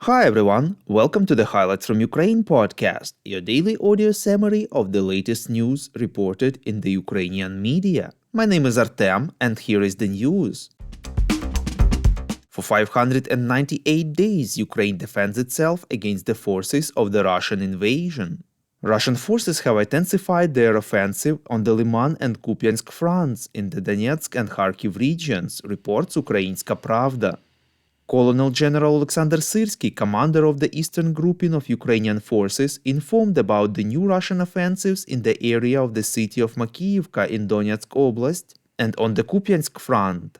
Hi everyone, welcome to the Highlights from Ukraine podcast, your daily audio summary of the latest news reported in the Ukrainian media. My name is Artem, and here is the news. For 598 days, Ukraine defends itself against the forces of the Russian invasion. Russian forces have intensified their offensive on the Liman and Kupiansk fronts in the Donetsk and Kharkiv regions, reports Ukrainska Pravda. Colonel General Alexander Syrsky, commander of the eastern grouping of Ukrainian forces, informed about the new Russian offensives in the area of the city of Makiivka in Donetsk Oblast and on the Kupiansk front.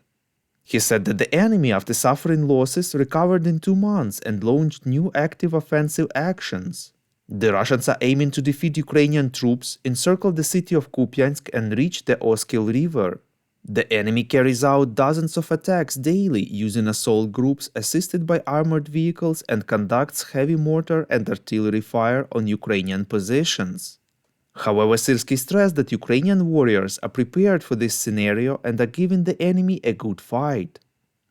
He said that the enemy, after suffering losses, recovered in 2 months and launched new active offensive actions. The Russians are aiming to defeat Ukrainian troops, encircle the city of Kupiansk and reach the Oskil River. The enemy carries out dozens of attacks daily using assault groups assisted by armored vehicles and conducts heavy mortar and artillery fire on Ukrainian positions. However, Syrsky stressed that Ukrainian warriors are prepared for this scenario and are giving the enemy a good fight.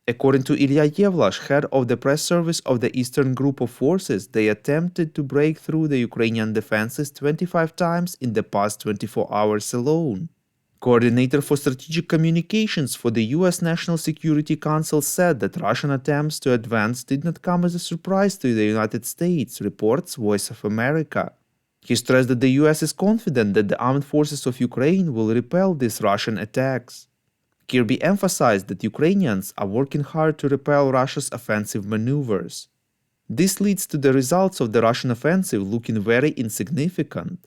According to Ilya Yevlash, head of the press service of the Eastern Group of Forces, they attempted to break through the Ukrainian defenses 25 times in the past 24 hours alone. Coordinator for Strategic Communications for the U.S. National Security Council said that Russian attempts to advance did not come as a surprise to the United States, reports Voice of America. He stressed that the U.S. is confident that the armed forces of Ukraine will repel these Russian attacks. Kirby emphasized that Ukrainians are working hard to repel Russia's offensive maneuvers. This leads to the results of the Russian offensive looking very insignificant.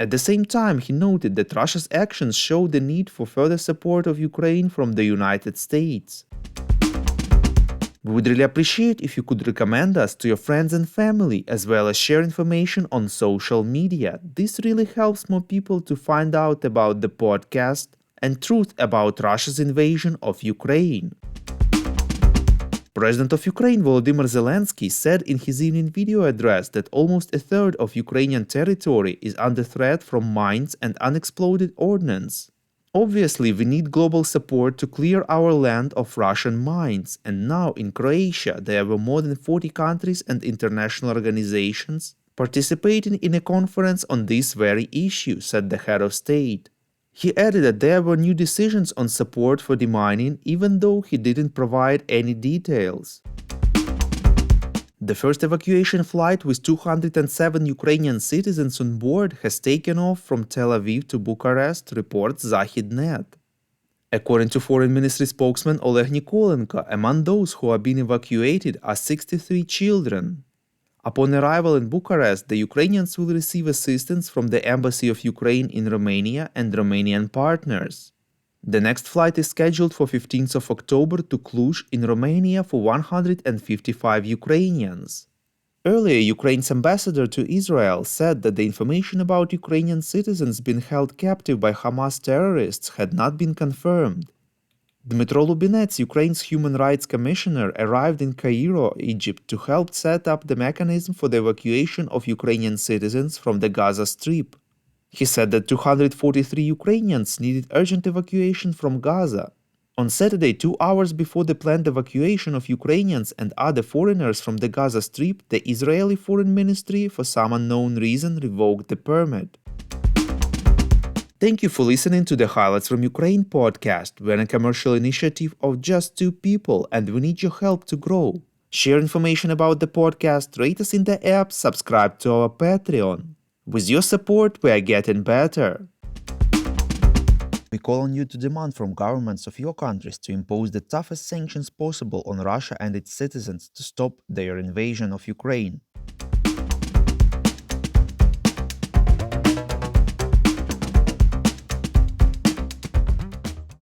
At the same time, he noted that Russia's actions show the need for further support of Ukraine from the United States. We would really appreciate if you could recommend us to your friends and family, as well as share information on social media. This really helps more people to find out about the podcast and truth about Russia's invasion of Ukraine. President of Ukraine Volodymyr Zelensky said in his evening video address that almost a third of Ukrainian territory is under threat from mines and unexploded ordnance. Obviously, we need global support to clear our land of Russian mines, and now in Croatia there were more than 40 countries and international organizations participating in a conference on this very issue, said the head of state. He added that there were new decisions on support for demining, even though he didn't provide any details. The first evacuation flight with 207 Ukrainian citizens on board has taken off from Tel Aviv to Bucharest, reports Zahidnet. According to Foreign Ministry spokesman Oleg Nikolenko, among those who are being evacuated are 63 children. Upon arrival in Bucharest, the Ukrainians will receive assistance from the Embassy of Ukraine in Romania and Romanian partners. The next flight is scheduled for 15th of October to Cluj in Romania for 155 Ukrainians. Earlier, Ukraine's ambassador to Israel said that the information about Ukrainian citizens being held captive by Hamas terrorists had not been confirmed. Dmytro Lubinets, Ukraine's human rights commissioner, arrived in Cairo, Egypt, to help set up the mechanism for the evacuation of Ukrainian citizens from the Gaza Strip. He said that 243 Ukrainians needed urgent evacuation from Gaza. On Saturday, 2 hours before the planned evacuation of Ukrainians and other foreigners from the Gaza Strip, the Israeli Foreign Ministry, for some unknown reason, revoked the permit. Thank you for listening to the Highlights from Ukraine podcast. We're a commercial initiative of just 2 people and we need your help to grow. Share information about the podcast, rate us in the app, subscribe to our Patreon. With your support, we are getting better. We call on you to demand from governments of your countries to impose the toughest sanctions possible on Russia and its citizens to stop their invasion of Ukraine.